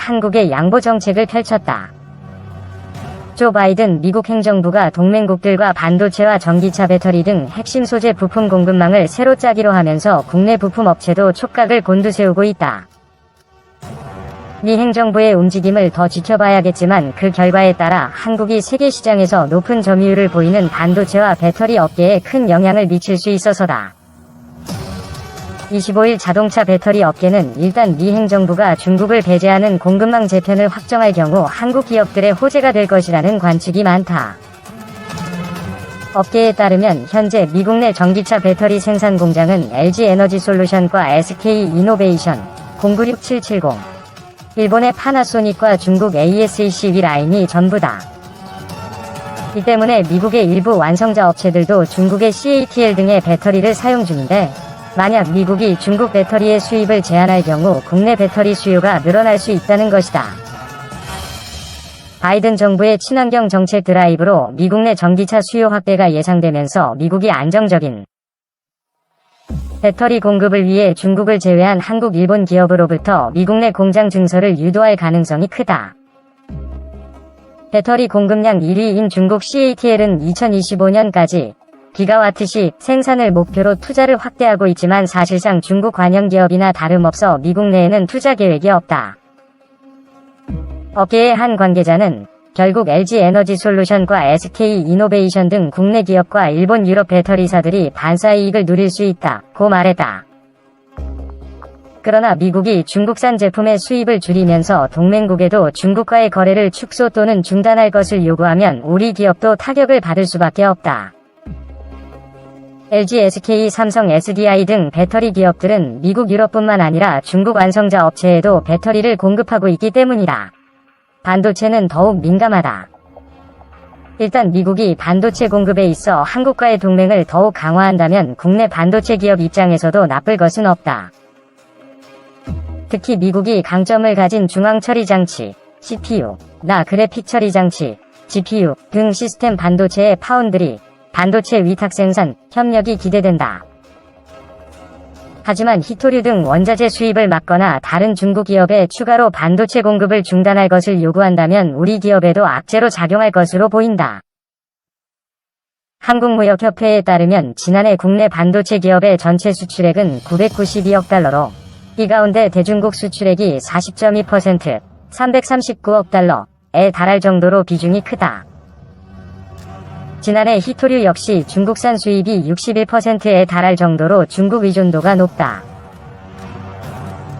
한국에 양보 정책을 펼쳤다. 조 바이든 미국 행정부가 동맹국들과 반도체와 전기차 배터리 등 핵심 소재 부품 공급망을 새로 짜기로 하면서 국내 부품 업체도 촉각을 곤두세우고 있다. 미 행정부의 움직임을 더 지켜봐야겠지만 그 결과에 따라 한국이 세계 시장에서 높은 점유율을 보이는 반도체와 배터리 업계에 큰 영향을 미칠 수 있어서다. 25일 자동차 배터리 업계는 일단 미 행정부가 중국을 배제하는 공급망 재편을 확정할 경우 한국 기업들의 호재가 될 것이라는 관측이 많다. 업계에 따르면 현재 미국 내 전기차 배터리 생산 공장은 LG 에너지 솔루션과 SK 이노베이션 096770, 일본의 파나소닉과 중국 ASEC 라인이 전부다. 이 때문에 미국의 일부 완성자 업체들도 중국의 CATL 등의 배터리를 사용 중인데, 만약 미국이 중국 배터리의 수입을 제한할 경우 국내 배터리 수요가 늘어날 수 있다는 것이다. 바이든 정부의 친환경 정책 드라이브로 미국 내 전기차 수요 확대가 예상되면서 미국이 안정적인 배터리 공급을 위해 중국을 제외한 한국, 일본 기업으로부터 미국 내 공장 증설을 유도할 가능성이 크다. 배터리 공급량 1위인 중국 CATL은 2025년까지 기가와트시 생산을 목표로 투자를 확대하고 있지만 사실상 중국 관영 기업이나 다름없어 미국 내에는 투자 계획이 없다. 업계의 한 관계자는 결국 LG 에너지 솔루션과 SK 이노베이션 등 국내 기업과 일본, 유럽 배터리사들이 반사 이익을 누릴 수 있다고 말했다. 그러나 미국이 중국산 제품의 수입을 줄이면서 동맹국에도 중국과의 거래를 축소 또는 중단할 것을 요구하면 우리 기업도 타격을 받을 수밖에 없다. LG, SK, 삼성, SDI 등 배터리 기업들은 미국, 유럽뿐만 아니라 중국 완성자 업체에도 배터리를 공급하고 있기 때문이다. 반도체는 더욱 민감하다. 일단 미국이 반도체 공급에 있어 한국과의 동맹을 더욱 강화한다면 국내 반도체 기업 입장에서도 나쁠 것은 없다. 특히 미국이 강점을 가진 중앙 처리 장치, CPU, 나 그래픽 처리 장치, GPU 등 시스템 반도체의 파운드리, 반도체 위탁 생산, 협력이 기대된다. 하지만 히토류 등 원자재 수입을 막거나 다른 중국 기업에 추가로 반도체 공급을 중단할 것을 요구한다면 우리 기업에도 악재로 작용할 것으로 보인다. 한국무역협회에 따르면 지난해 국내 반도체 기업의 전체 수출액은 992억 달러로 이 가운데 대중국 수출액이 40.2%, 339억 달러에 달할 정도로 비중이 크다. 지난해 히토류 역시 중국산 수입이 61%에 달할 정도로 중국 의존도가 높다.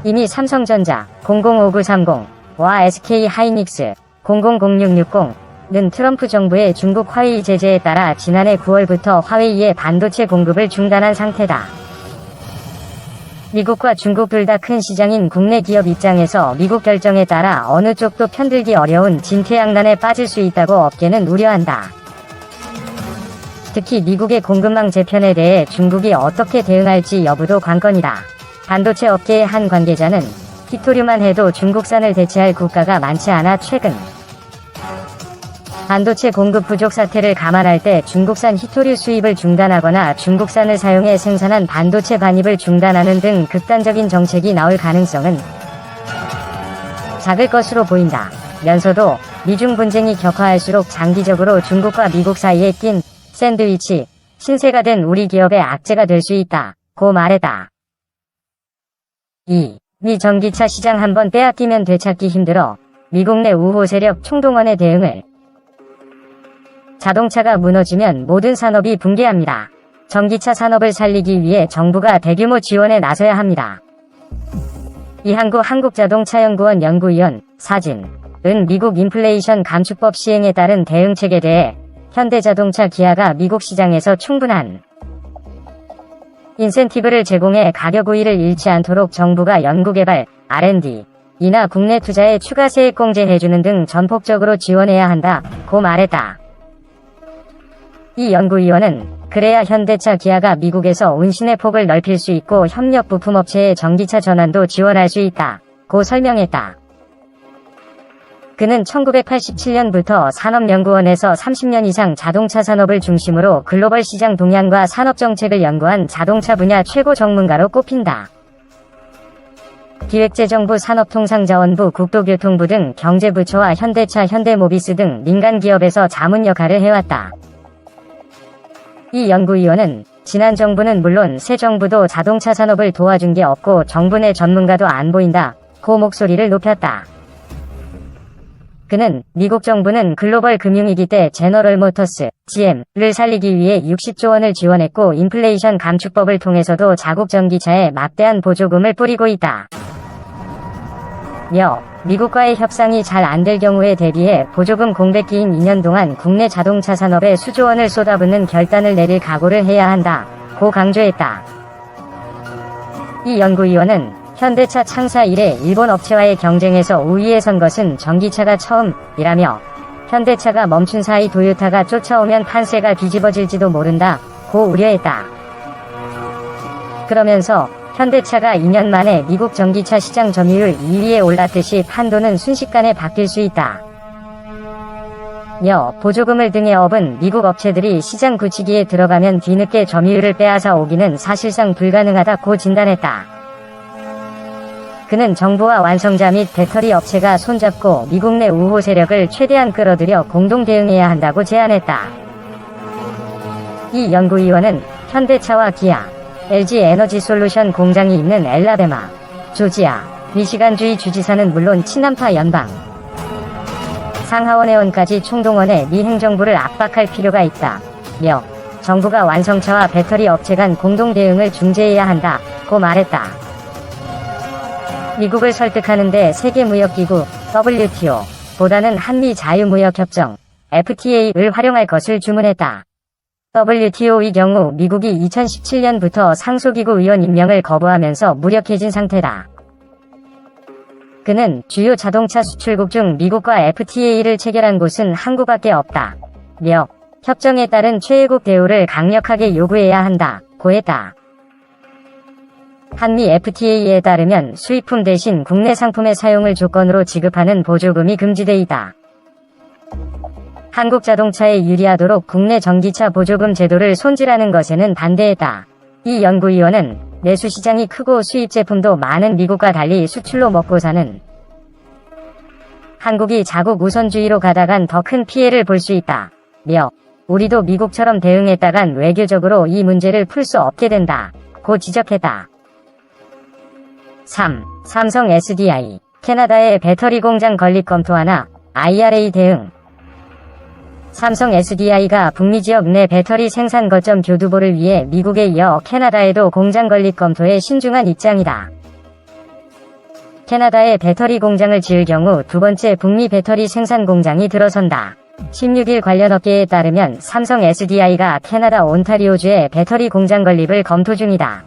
이미 삼성전자 005930와 SK 하이닉스 000660는 트럼프 정부의 중국 화웨이 제재에 따라 지난해 9월부터 화웨이의 반도체 공급을 중단한 상태다. 미국과 중국 둘 다 큰 시장인 국내 기업 입장에서 미국 결정에 따라 어느 쪽도 편들기 어려운 진퇴양난에 빠질 수 있다고 업계는 우려한다. 특히 미국의 공급망 재편에 대해 중국이 어떻게 대응할지 여부도 관건이다. 반도체 업계의 한 관계자는 히토류만 해도 중국산을 대체할 국가가 많지 않아 최근 반도체 공급 부족 사태를 감안할 때 중국산 히토류 수입을 중단하거나 중국산을 사용해 생산한 반도체 반입을 중단하는 등 극단적인 정책이 나올 가능성은 작을 것으로 보인다. 면서도 미중 분쟁이 격화할수록 장기적으로 중국과 미국 사이에 낀 샌드위치, 신세가 된 우리 기업의 악재가 될 수 있다고 말했다. 2. 미 전기차 시장 한번 빼앗기면 되찾기 힘들어 미국 내 우호 세력 총동원의 대응을. 자동차가 무너지면 모든 산업이 붕괴합니다. 전기차 산업을 살리기 위해 정부가 대규모 지원에 나서야 합니다. 이항구 한국자동차연구원 연구위원 사진은 미국 인플레이션 감축법 시행에 따른 대응책에 대해 현대자동차, 기아가 미국 시장에서 충분한 인센티브를 제공해 가격 우위를 잃지 않도록 정부가 연구개발, R&D이나 국내 투자에 추가 세액 공제해주는 등 전폭적으로 지원해야 한다고 말했다. 이 연구위원은 그래야 현대차, 기아가 미국에서 운신의 폭을 넓힐 수 있고 협력 부품업체의 전기차 전환도 지원할 수 있다고 설명했다. 그는 1987년부터 산업연구원에서 30년 이상 자동차 산업을 중심으로 글로벌 시장 동향과 산업정책을 연구한 자동차 분야 최고 전문가로 꼽힌다. 기획재정부 산업통상자원부 국토교통부 등 경제부처와 현대차 현대모비스 등 민간기업에서 자문 역할을 해왔다. 이 연구위원은 지난 정부는 물론 새 정부도 자동차 산업을 도와준 게 없고 정부 내 전문가도 안 보인다 고 목소리를 높였다. 그는 미국 정부는 글로벌 금융위기 때 제너럴모터스, GM을 살리기 위해 60조 원을 지원했고 인플레이션 감축법을 통해서도 자국 전기차에 막대한 보조금을 뿌리고 있다. 미국과의 협상이 잘 안 될 경우에 대비해 보조금 공백기인 2년 동안 국내 자동차 산업에 수조 원을 쏟아붓는 결단을 내릴 각오를 해야 한다 고 강조했다. 이 연구위원은 현대차 창사 이래 일본 업체와의 경쟁에서 우위에 선 것은 전기차가 처음이라며 현대차가 멈춘 사이 도요타가 쫓아오면 판세가 뒤집어질지도 모른다 고 우려했다. 그러면서 현대차가 2년 만에 미국 전기차 시장 점유율 2위에 올랐듯이 판도는 순식간에 바뀔 수 있다. 보조금을 등에 업은 미국 업체들이 시장 굳히기에 들어가면 뒤늦게 점유율을 빼앗아 오기는 사실상 불가능하다고 진단했다. 그는 정부와 완성자 및 배터리 업체가 손잡고 미국 내 우호 세력을 최대한 끌어들여 공동 대응해야 한다고 제안했다. 이 연구위원은 현대차와 기아, LG 에너지솔루션 공장이 있는 엘라베마, 조지아, 미시간주의 주지사는 물론 친한파 연방, 상하원의원까지 총동원해 미 행정부를 압박할 필요가 있다며 정부가 완성차와 배터리 업체 간 공동 대응을 중재해야 한다고 말했다. 미국을 설득하는데 세계무역기구 WTO보다는 한미자유무역협정 FTA를 활용할 것을 주문했다. WTO의 경우 미국이 2017년부터 상소기구 의원 임명을 거부하면서 무력해진 상태다. 그는 주요 자동차 수출국 중 미국과 FTA를 체결한 곳은 한국밖에 없다며 협정에 따른 최애국 대우를 강력하게 요구해야 한다고 했다. 한미 FTA에 따르면 수입품 대신 국내 상품의 사용을 조건으로 지급하는 보조금이 금지돼 있다. 한국 자동차에 유리하도록 국내 전기차 보조금 제도를 손질하는 것에는 반대했다. 이 연구위원은 내수 시장이 크고 수입 제품도 많은 미국과 달리 수출로 먹고 사는 한국이 자국 우선주의로 가다간 더 큰 피해를 볼 수 있다며 우리도 미국처럼 대응했다간 외교적으로 이 문제를 풀 수 없게 된다고 지적했다. 3. 삼성 SDI, 캐나다의 배터리 공장 건립 검토하나, IRA 대응. 삼성 SDI가 북미 지역 내 배터리 생산 거점 교두보를 위해 미국에 이어 캐나다에도 공장 건립 검토에 신중한 입장이다. 캐나다에 배터리 공장을 지을 경우 두 번째 북미 배터리 생산 공장이 들어선다. 16일 관련 업계에 따르면 삼성 SDI가 캐나다 온타리오주에 배터리 공장 건립을 검토 중이다.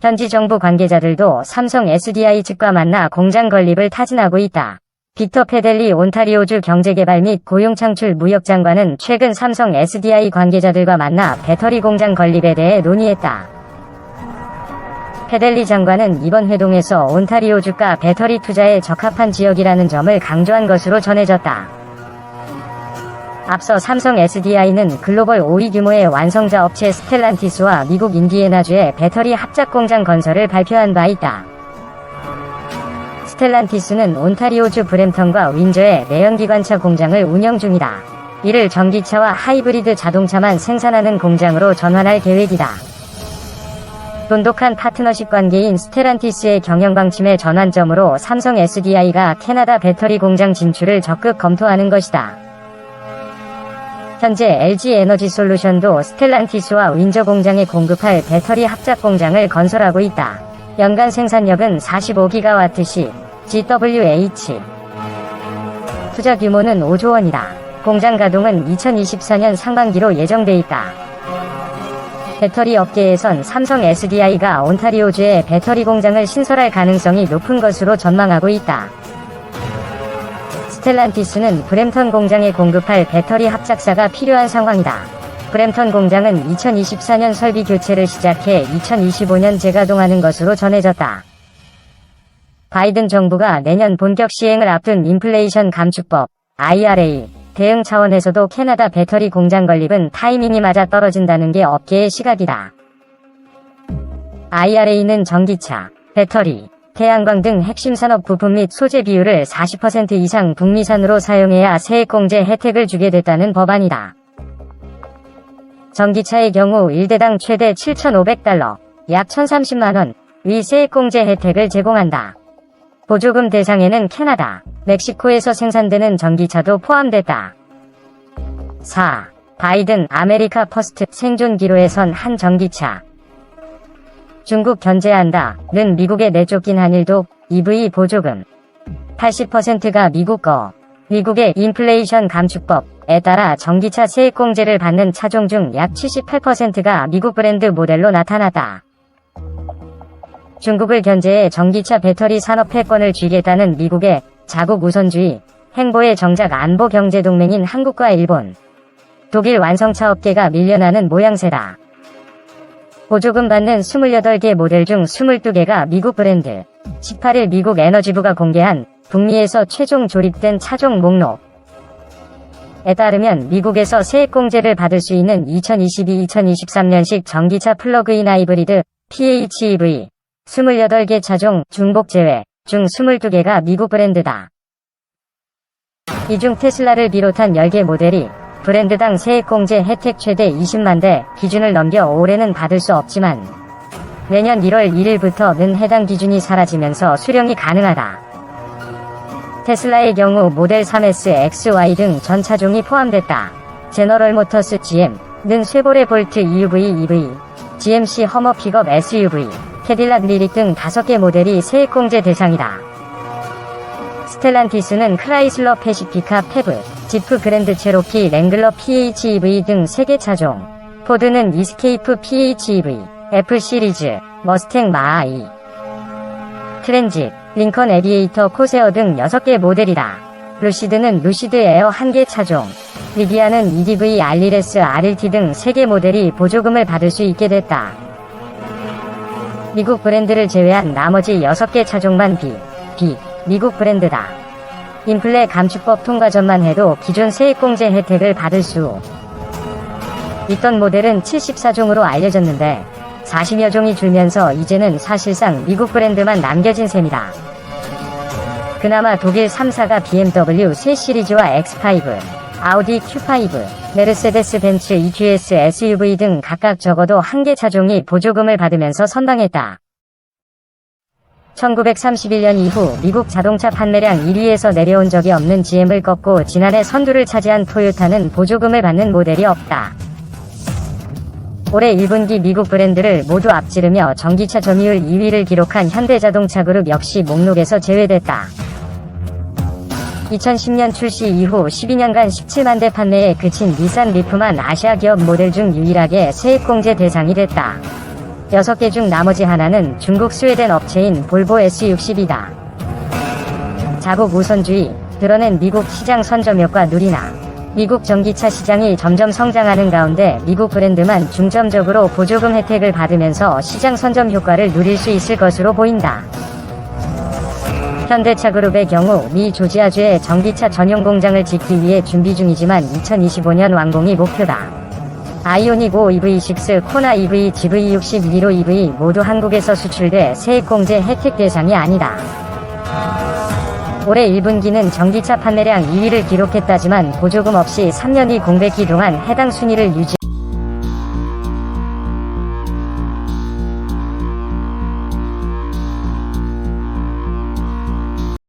현지 정부 관계자들도 삼성 SDI 측과 만나 공장 건립을 타진하고 있다. 빅터 페델리 온타리오주 경제개발 및 고용창출 무역장관은 최근 삼성 SDI 관계자들과 만나 배터리 공장 건립에 대해 논의했다. 페델리 장관은 이번 회동에서 온타리오주가 배터리 투자에 적합한 지역이라는 점을 강조한 것으로 전해졌다. 앞서 삼성 SDI는 글로벌 5위 규모의 완성자 업체 스텔란티스와 미국 인디애나주의 배터리 합작 공장 건설을 발표한 바 있다. 스텔란티스는 온타리오주 브램턴과 윈저에 내연기관차 공장을 운영 중이다. 이를 전기차와 하이브리드 자동차만 생산하는 공장으로 전환할 계획이다. 돈독한 파트너십 관계인 스텔란티스의 경영방침의 전환점으로 삼성 SDI가 캐나다 배터리 공장 진출을 적극 검토하는 것이다. 현재 LG 에너지솔루션도 스텔란티스와 윈저 공장에 공급할 배터리 합작 공장을 건설하고 있다. 연간 생산력은 45GW시, GWH. 투자 규모는 5조 원이다. 공장 가동은 2024년 상반기로 예정돼 있다. 배터리 업계에선 삼성 SDI가 온타리오주에 배터리 공장을 신설할 가능성이 높은 것으로 전망하고 있다. 스텔란티스는 브램턴 공장에 공급할 배터리 합작사가 필요한 상황이다. 브램턴 공장은 2024년 설비 교체를 시작해 2025년 재가동하는 것으로 전해졌다. 바이든 정부가 내년 본격 시행을 앞둔 인플레이션 감축법, IRA, 대응 차원에서도 캐나다 배터리 공장 건립은 타이밍이 맞아 떨어진다는 게 업계의 시각이다. IRA는 전기차, 배터리, 태양광 등 핵심 산업 부품 및 소재 비율을 40% 이상 북미산으로 사용해야 세액공제 혜택을 주게 됐다는 법안이다. 전기차의 경우 1대당 최대 7,500달러, 약 1,030만원, 의 세액공제 혜택을 제공한다. 보조금 대상에는 캐나다, 멕시코에서 생산되는 전기차도 포함됐다. 4. 바이든 아메리카 퍼스트 생존 기로에 선 한 전기차. 중국 견제한다.는 미국에 내쫓긴 한일도 EV 보조금 80%가 미국 거. 미국의 인플레이션 감축법에 따라 전기차 세액공제를 받는 차종 중 약 78%가 미국 브랜드 모델로 나타났다. 중국을 견제해 전기차 배터리 산업 패권을 쥐겠다는 미국의 자국 우선주의 행보에 정작 안보 경제 동맹인 한국과 일본, 독일 완성차 업계가 밀려나는 모양새다. 보조금 받는 28개 모델 중 22개가 미국 브랜드. 18일 미국 에너지부가 공개한 북미에서 최종 조립된 차종 목록에 따르면 미국에서 세액공제를 받을 수 있는 2022-2023년식 전기차 플러그인 하이브리드 PHEV 28개 차종 중복 제외 중 22개가 미국 브랜드다. 이 중 테슬라를 비롯한 10개 모델이 브랜드당 세액공제 혜택 최대 20만 대 기준을 넘겨 올해는 받을 수 없지만 내년 1월 1일부터는 해당 기준이 사라지면서 수령이 가능하다. 테슬라의 경우 모델 3S, XY 등 전 차종이 포함됐다. 제너럴 모터스 GM는 쉐보레 볼트 EUV, EV, GMC 허머 픽업 SUV, 캐딜락 리릭 등 5개 모델이 세액공제 대상이다. 스텔란티스는 크라이슬러 패시피카 페브, 지프 그랜드 체로키 랭글러 PHEV 등 3개 차종, 포드는 이스케이프 PHEV, 애플 시리즈, 머스탱 마하이, 트랜짓, 링컨 에비에이터 코세어 등 6개 모델이다. 루시드는 루시드 에어 1개 차종, 리비아는 EDV 알리레스 RLT 등 3개 모델이 보조금을 받을 수 있게 됐다. 미국 브랜드를 제외한 나머지 6개 차종만 미국 브랜드다. 인플레 감축법 통과 전만 해도 기존 세액공제 혜택을 받을 수 있던 모델은 74종으로 알려졌는데 40여 종이 줄면서 이제는 사실상 미국 브랜드만 남겨진 셈이다. 그나마 독일 3사가 BMW 3시리즈와 X5, 아우디 Q5, 메르세데스 벤츠 EQS SUV 등 각각 적어도 1개 차종이 보조금을 받으면서 선방했다. 1931년 이후 미국 자동차 판매량 1위에서 내려온 적이 없는 GM을 꺾고 지난해 선두를 차지한 토요타는 보조금을 받는 모델이 없다. 올해 1분기 미국 브랜드를 모두 앞지르며 전기차 점유율 2위를 기록한 현대자동차그룹 역시 목록에서 제외됐다. 2010년 출시 이후 12년간 17만 대 판매에 그친 닛산 리프만 아시아 기업 모델 중 유일하게 세액공제 대상이 됐다. 6개 중 나머지 하나는 중국 스웨덴 업체인 볼보 S60이다. 자국 우선주의, 드러낸 미국 시장 선점 효과 누리나. 미국 전기차 시장이 점점 성장하는 가운데 미국 브랜드만 중점적으로 보조금 혜택을 받으면서 시장 선점 효과를 누릴 수 있을 것으로 보인다. 현대차그룹의 경우 미 조지아주에 전기차 전용 공장을 짓기 위해 준비 중이지만 2025년 완공이 목표다. 아이오닉 5 EV6, 코나 EV, GV60, 니로 EV 모두 한국에서 수출돼 세액공제 혜택 대상이 아니다. 올해 1분기는 전기차 판매량 2위를 기록했다지만 보조금 없이 3년 이 공백기 동안 해당 순위를 유지